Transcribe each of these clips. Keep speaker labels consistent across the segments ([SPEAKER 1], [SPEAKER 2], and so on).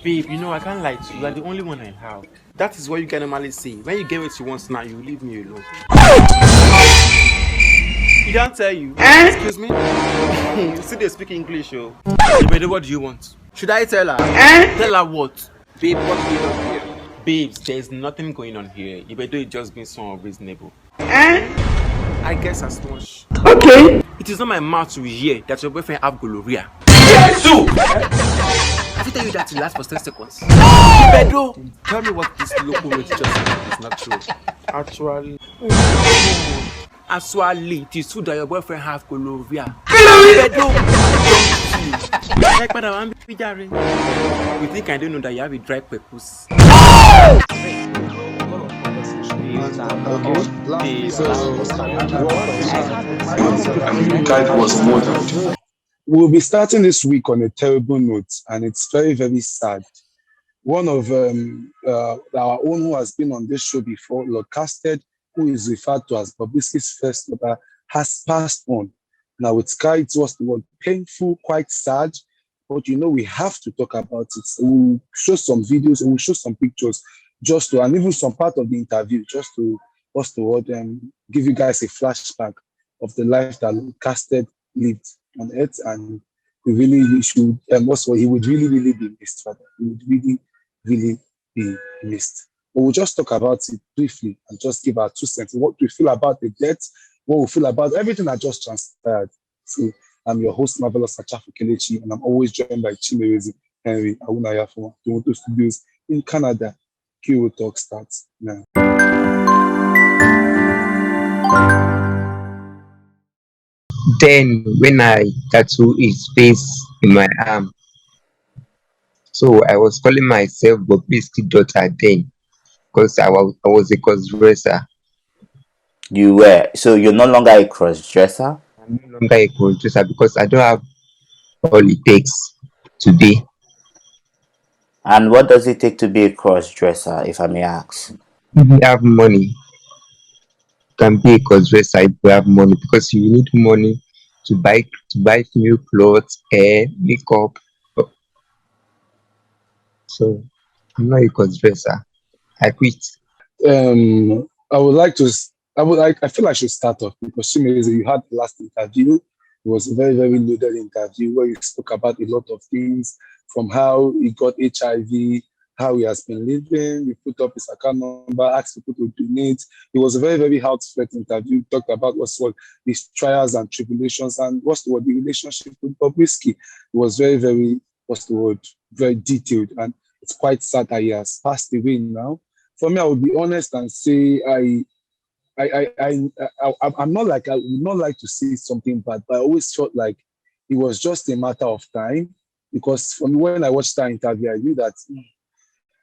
[SPEAKER 1] Babe, I can't lie to you. You are the only one I have. That is what you can normally say. When you get what you want now, you leave me alone. You don't tell you. Excuse me? You still they speak English, yo. Babe, what do you want? Should I tell her? Tell her what? Babe, what's going on here? Babes, there's nothing going on here. You better just being so unreasonable. I guess as much.
[SPEAKER 2] Okay.
[SPEAKER 1] It is not my mouth to hear that your boyfriend have gonorrhea. Yes, have you tell you that to last for 10 seconds? Pedro, tell me what this local road just said is not true. Actually, it is true that your boyfriend have gonorrhea. Pedro, you think I don't know that you have a dry purpose?
[SPEAKER 3] Guide was murdered.
[SPEAKER 4] We'll be starting this week on a terrible note, and it's very, very sad. One of our own who has been on this show before, Lordcasted, who is referred to as Bobrisky's first daughter, has passed on. Now, with Sky, it was the word painful, quite sad, but we have to talk about it. We'll show some videos, we'll show some pictures, and even some part of the interview, just to give you guys a flashback of the life that Lordcasted lived on earth, and we should also he would really, really be missed, Father. He would really, really be missed. But we'll just talk about it briefly and just give our 2 cents. What we feel about the death, what we feel about everything that just transpired. So I'm your host, Marvelous Achafu Kelechi, and I'm always joined by Chimerezi Henry Awunaya from Toronto Studios in Canada. Q Talk starts now.
[SPEAKER 2] Then when I tattoo his face in my arm, so I was calling myself Bobrisky daughter then, because I was a cross-dresser.
[SPEAKER 5] You were, so you're no longer a cross-dresser?
[SPEAKER 2] I'm no longer a cross-dresser because I don't have all it takes today.
[SPEAKER 5] And what does it take to be a cross-dresser, if I may ask?
[SPEAKER 2] If you have money, you can be a cross-dresser if you have money, because you need money to buy new clothes, hair, makeup. So I'm not a cross-dresser. I quit.
[SPEAKER 4] I feel I should start off because you had the last interview. It was a very, very loaded interview where you spoke about a lot of things, from how he got HIV, how he has been living. You put up his account number, asked people to donate. It was a very, very heartfelt interview. Talked about his trials and tribulations and the relationship with Bobrisky. It was very, very, very detailed, and it's quite sad that he has passed away now. For me, I would be honest and say I'm not like I would not like to say something bad, but I always felt like it was just a matter of time, because for me, when I watched that interview, I knew that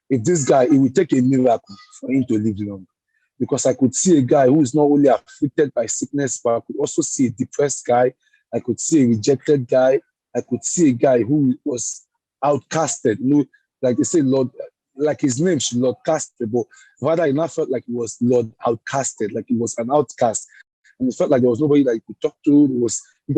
[SPEAKER 4] if this guy, it would take a miracle for him to live long, because I could see a guy who is not only afflicted by sickness, but I could also see a depressed guy. I could see a rejected guy. I could see a guy who was outcasted. Like they say, Lord, like his name should Lordcasted, but rather I now felt like he was Lord outcasted, like he was an outcast. And it felt like there was nobody that he could talk to.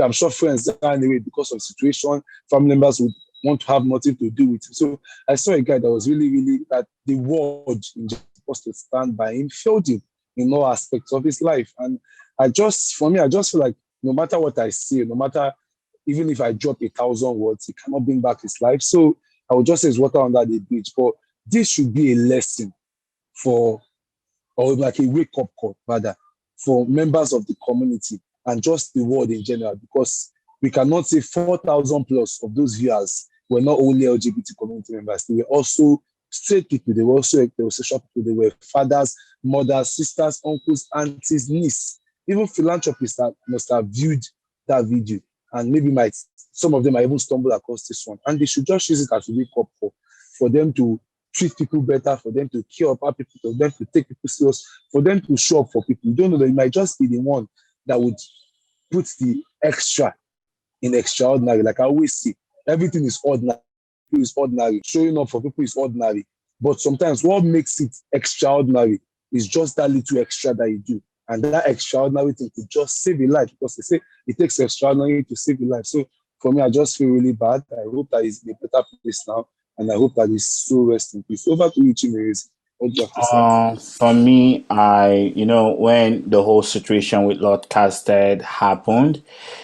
[SPEAKER 4] I'm sure friends anyway, because of situation, family members would want to have nothing to do with him. So I saw a guy that was really, really, that the world supposed to stand by him, failed him in all aspects of his life. And I just feel like no matter what I say, no matter, even if I drop 1,000 words, he cannot bring back his life. So I would just say it's water under the bridge. But this should be a lesson or like a wake-up call, rather, for members of the community and just the world in general, because we cannot say 4,000 plus of those viewers were not only LGBT community members, they were also straight people, they were also heterosexual people, they were fathers, mothers, sisters, uncles, aunties, nieces, even philanthropists that must have viewed that video, and maybe some of them might even stumble across this one, and they should just use it as a wake-up call for them to treat people better, for them to care about people, for them to take people serious, for them to show up for people. You don't know that you might just be the one that would put the extra in extraordinary. Like I always say, everything is ordinary. Showing up for people is ordinary. But sometimes what makes it extraordinary is just that little extra that you do. And that extraordinary thing could just save a life, because they say it takes extraordinary to save a life. So for me, I just feel really bad. I hope that he's in a better place now. And I hope that his soul rests in peace. Over to you, Chimeres. What do you have to say?
[SPEAKER 5] For me, when the whole situation with Lordcasted happened,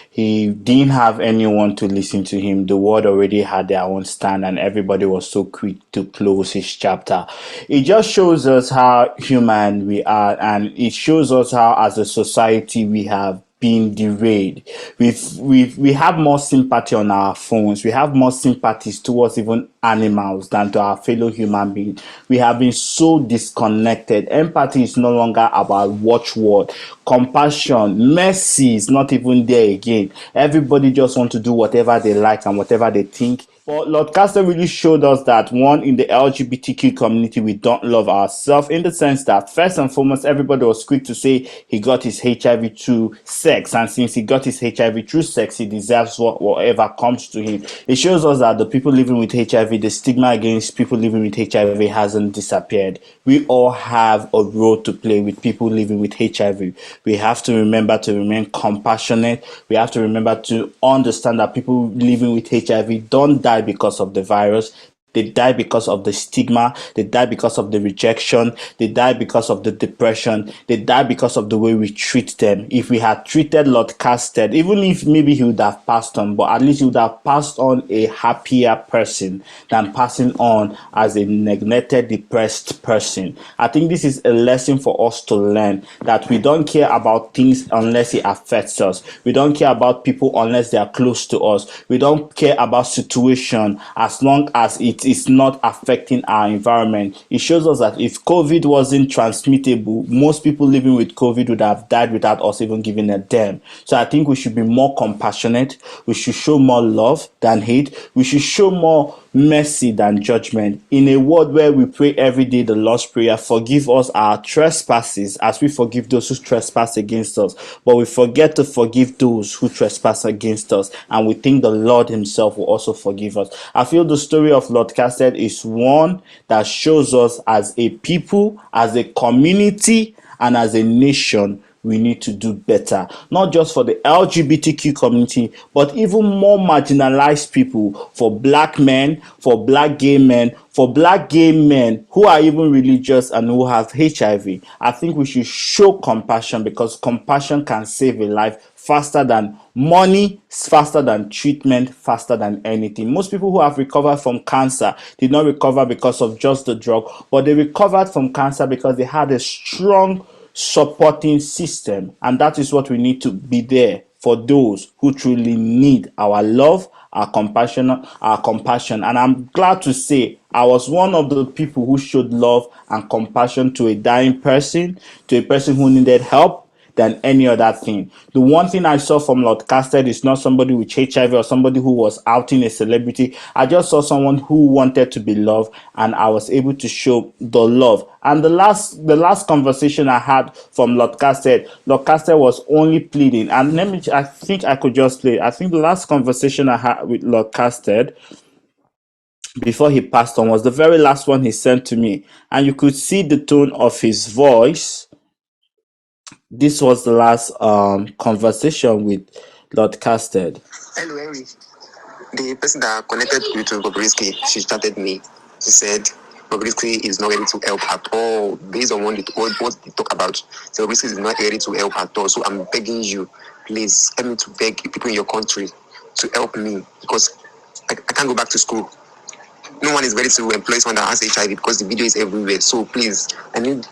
[SPEAKER 5] he didn't have anyone to listen to him. The world already had their own stand, and everybody was so quick to close his chapter. It just shows us how human we are, and it shows us how, as a society, we have been derailed. We have more sympathy on our phones. We have more sympathies towards even animals than to our fellow human beings. We have been so disconnected. Empathy is no longer about watchword. Compassion, mercy is not even there again. Everybody just want to do whatever they like and whatever they think. But Lord Caster really showed us that, one, in the LGBTQ community, we don't love ourselves, in the sense that, first and foremost, everybody was quick to say he got his HIV through sex. And since he got his HIV through sex, he deserves whatever comes to him. It shows us that the people living with HIV, the stigma against people living with HIV hasn't disappeared. We all have a role to play with people living with HIV. We have to remember to remain compassionate. We have to remember to understand that people living with HIV don't die because of the virus. They die because of the stigma. They die because of the rejection. They die because of the depression. They die because of the way we treat them. If we had treated Lordcasted, even if maybe he would have passed on, but at least he would have passed on a happier person than passing on as a neglected, depressed person. I think this is a lesson for us to learn, that we don't care about things unless it affects us. We don't care about people unless they are close to us. We don't care about situation as long as it is not affecting our environment. It shows us that if COVID wasn't transmittable, most people living with COVID would have died without us even giving a damn. So I think we should be more compassionate. We should show more love than hate. We should show more mercy than judgment. In a world where we pray every day the Lord's Prayer, forgive us our trespasses as we forgive those who trespass against us. But we forget to forgive those who trespass against us, and we think the Lord himself will also forgive us. I feel the story of Lordcasted is one that shows us, as a people, as a community, and as a nation, we need to do better, not just for the LGBTQ community, but even more marginalized people, for black men, for black gay men, for black gay men who are even religious and who have HIV. I think we should show compassion, because compassion can save a life faster than money, faster than treatment, faster than anything. Most people who have recovered from cancer did not recover because of just the drug, but they recovered from cancer because they had a strong supporting system. And that is what we need to be there for those who truly need our love, our compassion. And I'm glad to say I was one of the people who showed love and compassion to a dying person, to a person who needed help, than any other thing. The one thing I saw from Lordcasted is not somebody with HIV or somebody who was outing a celebrity. I just saw someone who wanted to be loved, and I was able to show the love. And the last conversation I had from Lordcasted was only pleading. And I think I could just play. I think the last conversation I had with Lordcasted before he passed on was the very last one he sent to me. And you could see the tone of his voice. This was the last conversation with Lordcasted.
[SPEAKER 2] Hello, Henry. The person that connected you to Bobrisky, she started me. She said Bobrisky is not ready to help at all. Based on what they talk about, so Bobrisky is not ready to help at all. So I'm begging you, please help me to beg people in your country to help me, because I can't go back to school. No one is ready to employ someone that has HIV because the video is everywhere. So please, I need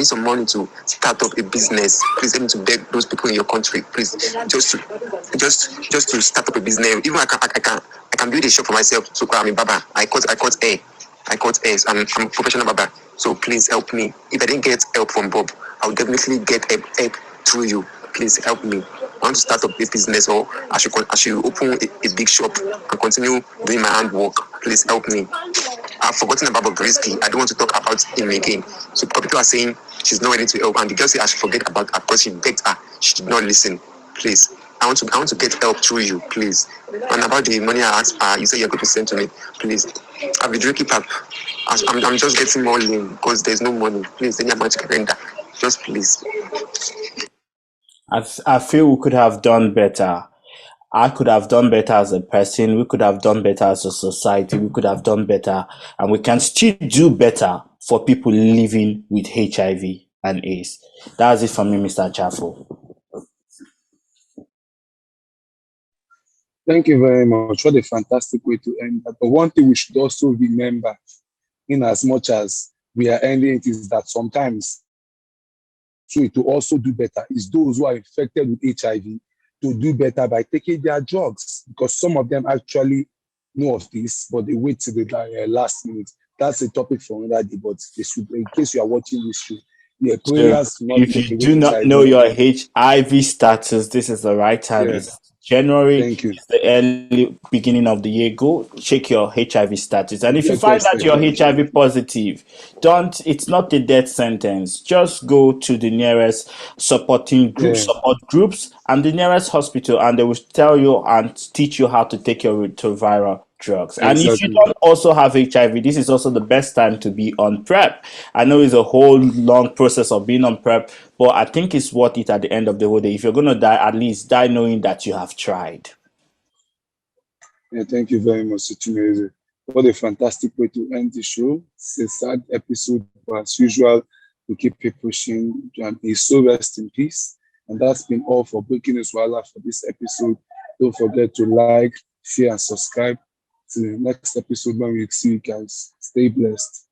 [SPEAKER 2] some money to start up a business. Please help me to beg those people in your country, please, just to start up a business. Even I can build a shop for myself. So I'm a barber. I cut hair. I'm a professional barber. So please help me. If I didn't get help from Bob, I'll definitely get help through you. Please help me. I want to start up a business, or I should open a big shop and continue doing my handwork. Please help me. I've forgotten about Bobrisky. I don't want to talk about him again. So people are saying she's not ready to help, and the girl said I should forget about her because she begged her. She did not listen. Please, I want to get help through you, please. And about the money I asked her, you said you're going to send to me. Please, I'll be drinking pap. I'm just getting more lean because there's no money. Please, any amount you can render. Just please.
[SPEAKER 5] I feel we could have done better. I could have done better as a person. We could have done better as a society. We could have done better, and we can still do better for people living with HIV and AIDS. That's it for me, Mr. Chaffo.
[SPEAKER 4] Thank you very much. What a fantastic way to end that. But one thing we should also remember, in as much as we are ending it, is that sometimes so to also do better is those who are infected with HIV to do better by taking their drugs, because some of them actually know of this, but they wait till the last minute. That's a topic for another day, but they should, in case you are watching this show, yeah,
[SPEAKER 5] So
[SPEAKER 4] prayers to not
[SPEAKER 5] if
[SPEAKER 4] take
[SPEAKER 5] you
[SPEAKER 4] away
[SPEAKER 5] do not know
[SPEAKER 4] HIV.
[SPEAKER 5] your HIV status, this is the right time.
[SPEAKER 4] Yeah,
[SPEAKER 5] It's January,
[SPEAKER 4] thank you.
[SPEAKER 5] it's the early beginning of the year. Go check your HIV status. And if you
[SPEAKER 4] Get
[SPEAKER 5] find that
[SPEAKER 4] tested.
[SPEAKER 5] you're HIV positive, it's not a death sentence. Just go to the nearest
[SPEAKER 4] Yeah,
[SPEAKER 5] support groups and the nearest hospital, and they will tell you and teach you how to take your retroviral drugs. And if you
[SPEAKER 4] exactly.
[SPEAKER 5] don't also have HIV, this is also the best time to be on PrEP. I know it's a whole long process of being on PrEP, but I think it's worth it at the end of the whole day. If you're going to die, at least die knowing that you have tried.
[SPEAKER 4] Yeah, thank you very much, Chichimeze. What a fantastic way to end the show. It's a sad episode, but as usual, we keep it pushing. And he's so rest in peace. And that's been all for Breaking News Wala for this episode. Don't forget to like, share, and subscribe. To the next episode when we see you guys. Stay blessed.